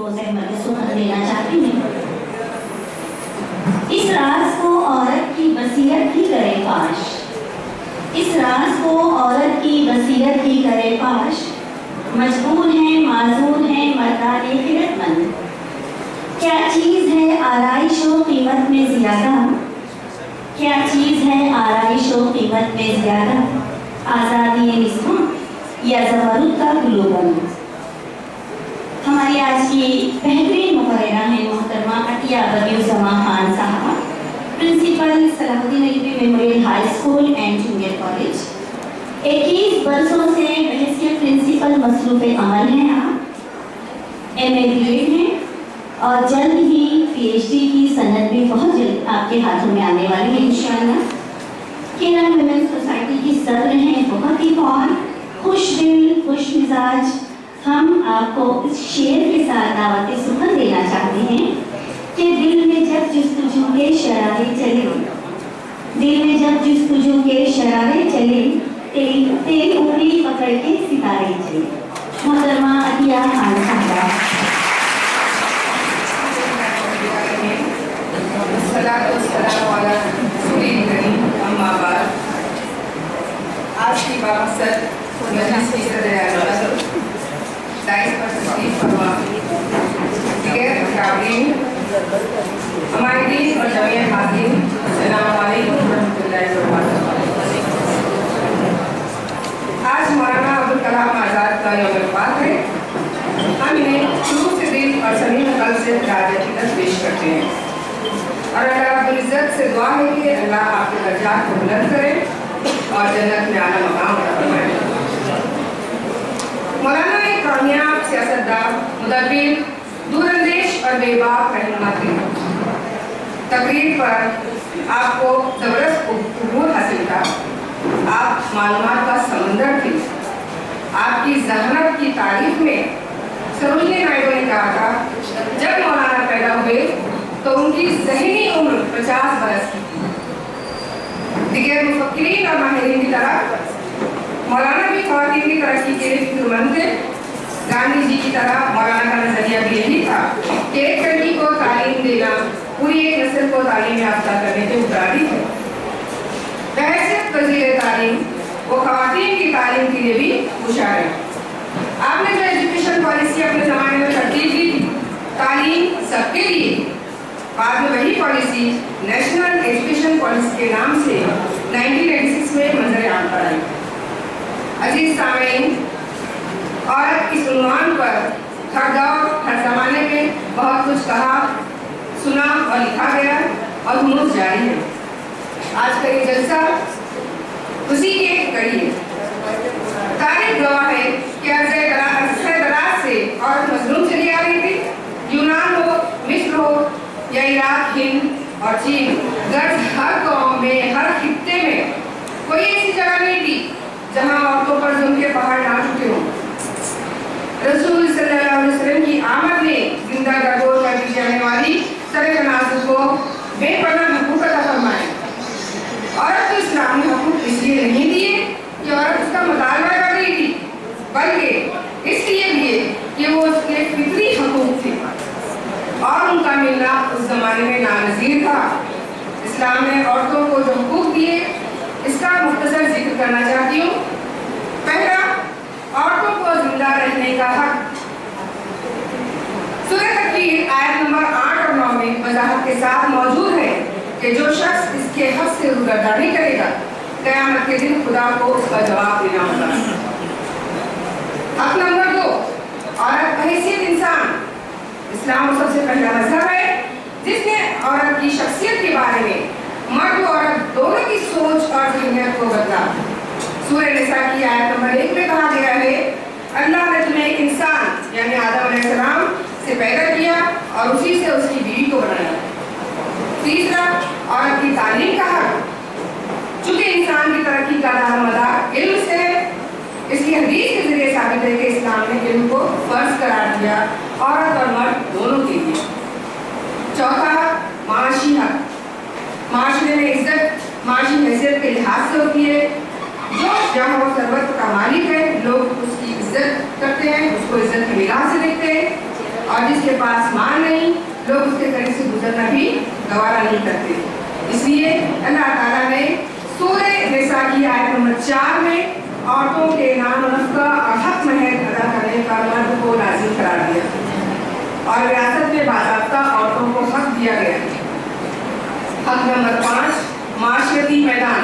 کو زحمت سخن دینا چاہتی ہیں۔ اس راز کو عورت کی بصیرت ہی کرے فاش، اس راز کو عورت کی بصیرت ہی کرے فاش، مجبور ہیں معذور ہیں مردان خیرت مند، کیا چیز ہے آرائش و قیمت میں زیادہ، کیا چیز ہے آرائش و قیمت میں زیادہ، آزادی نسواں یا زمرد کا گلوبل۔ ہماری آج کی بہترین مقررہ ہیں محترمہ عطیہ بدیعظما خان صاحبہ، principal Salahuddin Ayubi memorial high school and junior college. 21 برسوں سے بحیثیت پرنسپل مصروف عمل ہیں آپ، MA BEd ہیں اور جلد ہی PhD کی سند بھی بہت جلد آپ کے ہاتھوں میں آنے والی ہے انشاءاللہ۔ کرن ویمن سوسائٹی کی صدر ہیں، بہت ہی فعال، خوش دل، خوش مزاج۔ ہم آپ کو اس شعر کے ساتھ دعوت سخن دینا چاہتے ہیں کہ دل میں جب جستجو کے شرارے چلے، دل میں جب جستجو کے شرارے چلے، تیری انگلی پکڑ کے ستارے چلے۔ محترمہ عطیہ خان صاحبہ۔ الصلاۃ والسلام علی رسول کریم، اما بعد۔ آج کی بامقصد مجلس کی صدر اعظم دائز پر تشریف فرما دیگر اکابرین، عمائدین اور جمیع حاضرین، السلام علیکم ورحمۃ اللہ وبرکاتہ۔ آج مولانا ابوالکلام آزاد کا یوم وفات ہے۔ ہم انہیں شروع سے دل اور صمیم قلب سے تعزیت پیش کرتے ہیں اور اللہ رب العزت سے دعا ہے کہ اللہ آپ کے درجات کو بلند کرے اور جنت میں اعلیٰ مقام عطا فرمائے۔ مولانا ایک کامیاب سیاستدان، مدبر، دور اندیش اور بے باک رہنما تھے۔ تقریر پر آپ کو زبردست عبور حاصل تھا، آپ معلومات کا سمندر تھے۔ آپ کی ذہانت کی تعریف میں سروجنی نائیڈو نے کہا تھا جب مولانا پیدا ہوئے تو ان کی ذہنی عمر 50 برس کی تھی۔ دیگر مفکرین اور ماہرین کی طرح مولانا بھی خواتین کی ترقی کے لیے فکر مند تھے۔ گاندھی جی کی طرح مولانا کا نظریہ بھی یہی تھا کہ ایک لڑکی کو تعلیم دینا پوری ایک نسل کو تعلیم یافتہ کرنے کے مترادف ہے۔ بحیثیت وزیر تعلیم وہ خواتین کی تعلیم کے لیے بھی ہوشیار ہے۔ آپ نے جو ایجوکیشن پالیسی اپنے زمانے میں ترتیب دی تھی، تعلیم سب کے لیے، بعد میں وہی پالیسی نیشنل ایجوکیشن پالیسی کے نام سے 1986 میں منظر عام پر آئی۔ عزیز سامعین، عورت اس عنوان پر ہر دور ہر زمانے میں بہت کچھ کہا، سنا اور لکھا گیا اور ہنوز جاری ہے۔ آج کا یہ جلسہ اسی کی ایک کڑی ہے۔ تاریخ گواہ ہے کہ عرصہ دراز سے عورت مظلوم چلی آ رہی تھی۔ یونان ہو، مصر ہو یا عراق، ہند اور چین، غرض ہر قوم میں، ہر خطے میں کوئی ایسی جگہ نہیں تھی جہاں عورتوں پر ظلم کے پہاڑ نہ ٹوٹے ہوں۔ رسول صلی اللہ علیہ وسلم کی آمد نے زندہ گردور کر دی جانے والی سر تناسب کو بے پناہ حقوق عطا فرمائے۔ عورت کو اسلام نے حقوق اس لیے نہیں دیے کہ عورت اس کا مطالبہ کر رہی تھی، بلکہ اس لیے دیے کہ وہ اس کے فطری حقوق تھے اور ان کا ملنا اس زمانے میں نامنظیر تھا۔ اسلام نے عورتوں کو جو حقوق دیے اس کا مختصر ذکر کرنا چاہتی ہوں۔ پہلا، عورتوں کو زندہ رہنے کا حق۔ سورہ تکویر آیت نمبر 8 اور 9 میں وضاحت کے ساتھ موجود ہے کہ جو شخص اس کے حق سے روگردانی کرے گا قیامت کے دن خدا کو اس کا جواب دینا ہوگا۔ حق نمبر 2، عورت بحیثیت انسان۔ اسلام وہ سب سے پہلا مذہب ہے جس نے عورت کی شخصیت کے بارے میں مرد و عورت دونوں کی سوچ اور ذہنیت کو بدلا۔ سورہ نساء کی آیت نمبر 1 میں کہا گیا ہے اللہ نے تمہیں ایک انسان یعنی آدم علیہ السلام سے پیدا کیا اور اسی سے اس کی بیوی کو بنایا۔ تیسرا، عورت کی تعلیم کا حق۔ چونکہ انسان کی ترقی کا دار مدار علم سے ہے، اس کی حدیث کے ذریعے ثابت ہے کہ اسلام نے علم کو فرض قرار دیا عورت اور مرد دونوں کے لیے۔ چوتھا، معاشی حق۔ معاشرے میں عزت معاشی حیثیت کے لحاظ سے ہوتی ہے۔ جو جہاں وہ ثروت کا مالک ہے لوگ اس کی عزت کرتے ہیں، اس کو عزت کے لحاظ سے دیکھتے ہیں और जिसके पास माल नहीं, लोग उसके करीब से गुजरना भी गवारा नहीं करते। इसलिए अल्लाह ताला ने सूरह निसा की आयत नंबर 4 में औरतों के नाम नफका और हक महर अदा करने का मर्द को लाजिम करार दिया और विरासत में बाकायदा औरतों को हक दिया गया। हक नंबर 5, माशरती मैदान।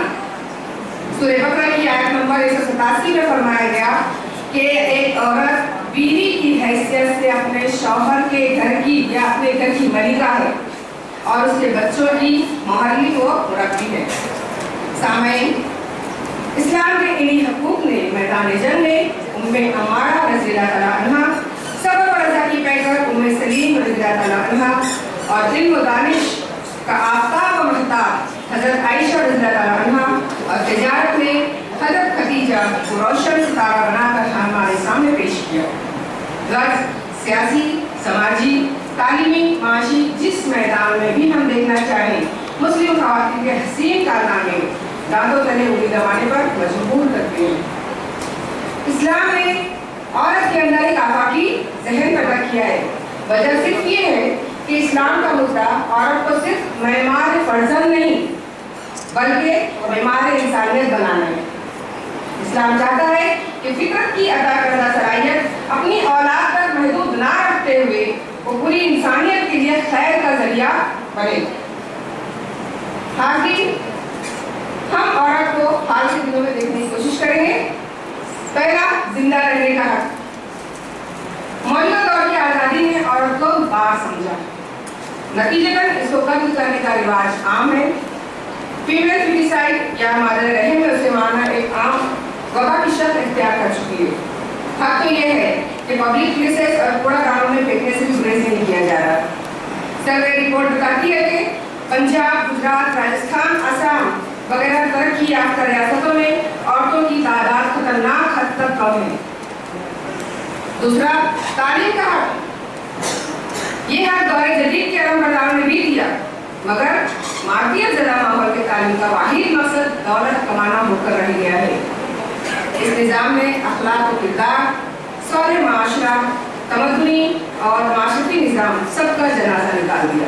सूरह बकरा की आयत नंबर 187 में फरमाया गया कि एक औरत बीवी की हैसियत से अपने शौहर के घर की या अपने घर की मलिका है और उसके बच्चों की मोहल्ली व मुरब्बी है। सामईन, इस्लाम के इन्हीं हकूक ने मैदान जंग में उम्मे अम्मारा रज़ियल्लाहु तआला अन्हा, सब्र और रज़ा की पैकर उम्मे सलीम रज़ियल्लाहु तआला अन्हा और इल्म व दानिश का आफ्ताब व महताब हज़रत आयशा रज़ियल्लाहु तआला अन्हा और तिजारत में हज़रत खदीजा को रोशन सितारा बनाकर हमारे सामने पेश किया। गर्ज सियासी, समाजी, तालीमी, माशी जिस मैदान में भी हम देखना चाहें, मुस्लिम ख़वातीन के हसीन कारनामे दांतों तले उंगली दबाने पर मजबूर करते हैं। इस्लाम ने औरत के अंदर एक आफाकी ज़हन पैदा किया है। वजह सिर्फ ये है कि इस्लाम का मुद्दा औरत को सिर्फ मेमार फर्जन नहीं बल्कि मेमार इंसानियत बनाना है। इस्लाम चाहता है कि फितरत की अदा करदा सलाहियत अपनी औलाद तक महदूद ना रखते हुए वो पूरी इंसानियत के लिए खैर का जरिया बने। हाज़रीन, हम औरत को हाल के दिनों में देखने की कोशिश करेंगे। पहला, जिंदा रहने का हक। मौजूदा दौर की आज़ादी ने औरत को बार समझा, नतीजतन इसको कत्ल करने का रिवाज आम है। फीमेल फिटिसाइड या मादर रहम में उसे मारना एक आम वबा की शक्ल इख्तियार कर चुकी है। हक तो यह है कि पब्लिक प्लेसेस और कूड़ा दानों में फेंकने से भी गुरेज नहीं किया जा रहा। सर्वे रिपोर्ट बताती है कि पंजाब, गुजरात, राजस्थान, असम वगैरह तरक्की याफ्ता रियासतों में औरतों की तादाद खतरनाक हद तक कम है। दूसरा, तालीम का हक। ये हक दौरे जदीद के अरब ने भी दिया, मगर मार्कियत ज़दा माहौल के तालीम का वाहिद मकसद दौलत कमाना होकर रह गया है। इस निज़ाम ने अखलाक व किरदार, सौर माशरा, तमद्दुनी और माशरती निज़ाम सबका जनाजा निकाल दिया।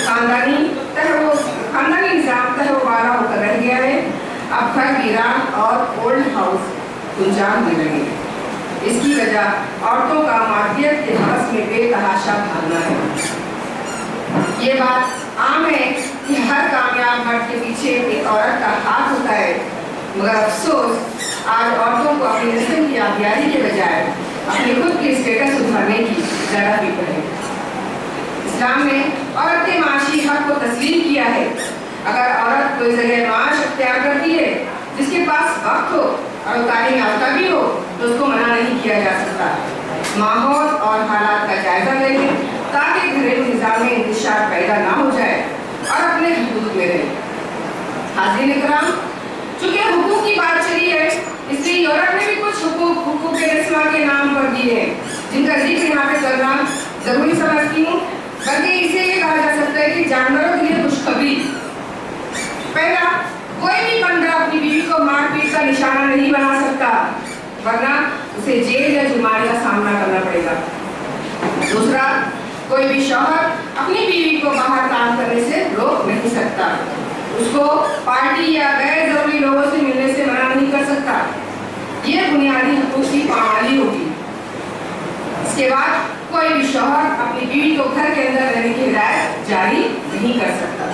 खानदानी निज़ाम तहवारा होकर रह गया है। अब घर वीरान और ओल्ड हाउस गुंजान होने लगे। इसकी वजह औरतों का मार्कियत के हवस में बेतहाशा भागना है। ये बात आम है कि हर कामयाब मर्द के पीछे एक औरत का हाथ होता है, मगर अफसोस आज औरतों को अपनी नस्ल की आबियारी के बजाय अपने खुद के स्टेटस सुधारने की ज़्यादा फिक्र है। इस्लाम ने औरत के माशी हक को तस्लीम किया है। अगर औरत कोई जगह माश अख्तियार करती है जिसके पास वक्त हो और तालीम याफ्ता भी हो तो उसको मना नहीं किया जा सकता। माहौल और हालात का जायजा लें ताकि घरेलू निज़ाम में इंतशार पैदा ना हो जाए और अपने हदूद में रहे। हाज़रीन इकराम, चूँकि हुकूक की बात चली है इसलिए यूरोप ने भी कुछ हुकूक रस्मा के नाम पर दिए हैं जिनका जिक्र यहाँ पे करना जरूरी समझती हूँ। बल्कि इसे ये कहा जा सकता है कि जानवरों के लिए खुशखबरी। पहला, कोई भी बंदा अपनी बीवी को मारपीट का निशाना नहीं बना सकता, वरना उसे जेल या जुर्माने का सामना करना पड़ेगा। दूसरा, कोई भी शौहर अपनी बीवी को बाहर काम करने से रोक नहीं सकता, उसको पार्टी या गैर जरूरी लोगों से मिलने से मना नहीं कर सकता। ये बुनियादी हकूक़ की पामाली होगी। इसके बाद कोई भी शौहर अपनी बीवी को घर के अंदर रहने की हिदायत जारी नहीं कर सकता।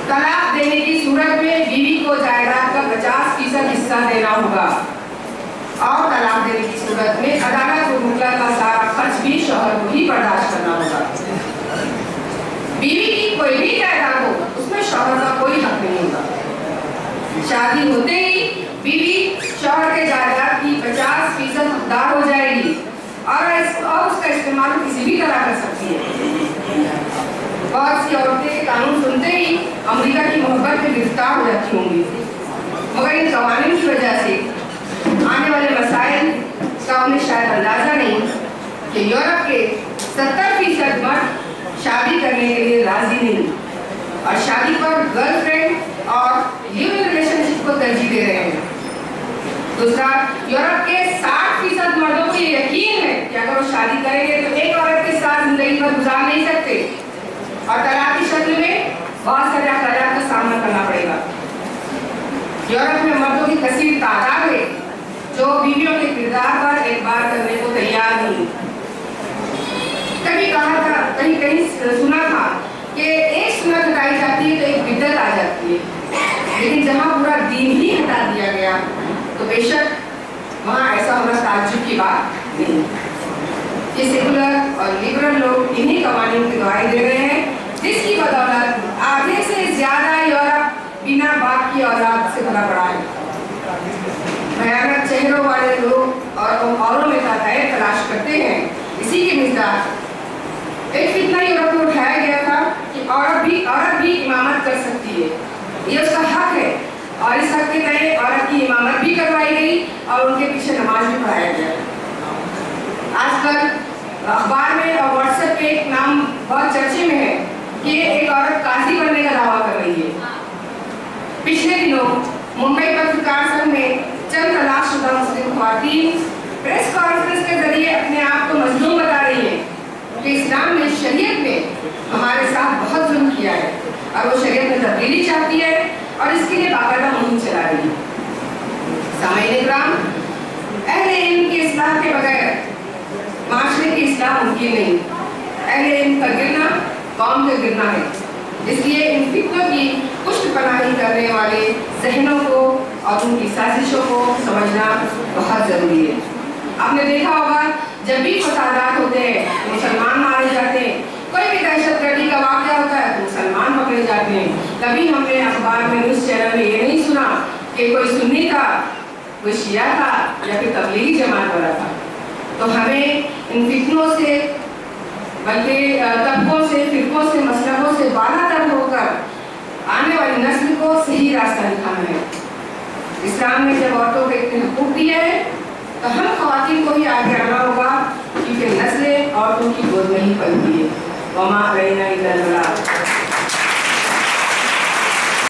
तलाक देने की सूरत में बीवी को जायदाद का 50% हिस्सा देना होगा और तलाक देने की सूरत में अदालत को मुतला का सारा खर्च भी शौहर को ही बर्दाश्त करना होगा। बीवी की कोई भी जायदाद हो उसमें शौहर का कोई हक नहीं होगा। शादी होते ही बीवी शौहर के जायदाद की 50% हकदार हो जाएगी और उसका इस्तेमाल किसी भी तरह कर सकती है। बहुत सी औरतें कानून सुनते ही अमेरिका की मोहब्बत में गिरफ्तार हो जाती होंगी, मगर इन कवानीन की वजह से आने वाले मसाइल का उन्हें शायद अंदाजा नहीं कि यूरोप के 70% मर्द शादी करने के लिए राजी नहीं और शादी पर गर्लफ्रेंड और लिव इन रिलेशनशिप को तरजीह दे रहे हैं। दूसरा, यूरोप के 60% मर्दों को ये यकीन है कि अगर वो शादी करेंगे तो एक और जीवन गुजार नहीं सकते और तलाक की शक्ल में बहुत सारे अखराजात का सामना करना पड़ेगा। यूरोप में मर्दों की कसीर तादाद है जो बीवियों के किरदार पर एतबार करने को तैयार नहीं। कभी कहा था, कहीं सुना था कि एक सुन्नत हटाई जाती है तो एक बिदअत आ जाती है, लेकिन जहाँ पूरा दीन ही हटा दिया गया तो बेशक वहाँ ऐसा होना ताज्जुब की बात नहीं। ये सेकुलर और लिबरल लोग इन्हीं कवानीन की गवाही दे रहे हैं जिसकी बदौलत आधे से ज्यादा यूरोप बिना बाप की औलाद से भरा पड़ा है। भयानक चेहरों वाले लोग और औरों में तादाद तलाश करते हैं। इसी के मिजाज एक फितना यूरोप में उठाया गया था कि औरत भी इमामत कर सकती है, ये उसका हक है और इस हक के तहत औरत की इमामत भी करवाई गई और उनके पीछे नमाज भी पढ़ाया गया। आजकल अखबार में और व्हाट्सएप पे एक नाम बहुत चर्चे में है कि एक औरत काजी बनने का दावा कर रही है। पिछले दिनों मुंबई पत्रकार संघ में चंद तलाकशुदा मुस्लिम ख्वातीन प्रेस कॉन्फ्रेंस के जरिए अपने आप को मजलूम बता रही है कि इस्लाम ने शरीयत में हमारे साथ बहुत जुल्म किया है और वो शरीयत में तब्दीली चाहती है और इसके लिए बाकायदा मुहिम चला रही है। सामईन इकराम, अहले इल्म की इस्लाह के बगैर माशरे की इस्लाह मुमकिन नहीं। अहले इल्म का गिरना कौम का गिरना है, इसलिए इन फिक्रों की पुष्टपनाही करने वाले जहनों को और उनकी साजिशों को समझना बहुत जरूरी है। आपने देखा होगा जब भी फसादात होते हैं मुसलमान मारे जाते हैं, कोई भी दहशतगर्दी का वाक़या होता है तो मुसलमान पकड़े जाते हैं। कभी हमने अखबार में न्यूज़ चैनल में ये नहीं सुना कि कोई सुन्नी था, कोई शिया था या फिर तबलीगी जमात वाला था। तो हमें इन फितनों से बल्कि तबकों से, फिरकों से, मसलकों से बालातर होकर आने वाली नस्ल को सही रास्ता दिखाना है। इस्लाम ने जब औरतों को इतने हुकूक दिए हैं तो हम ख़वातीन को ही आगे आना होगा, क्योंकि नस्लें औरतों की गोद में ही पलती है। वमा अलैना इल्लल बलाग।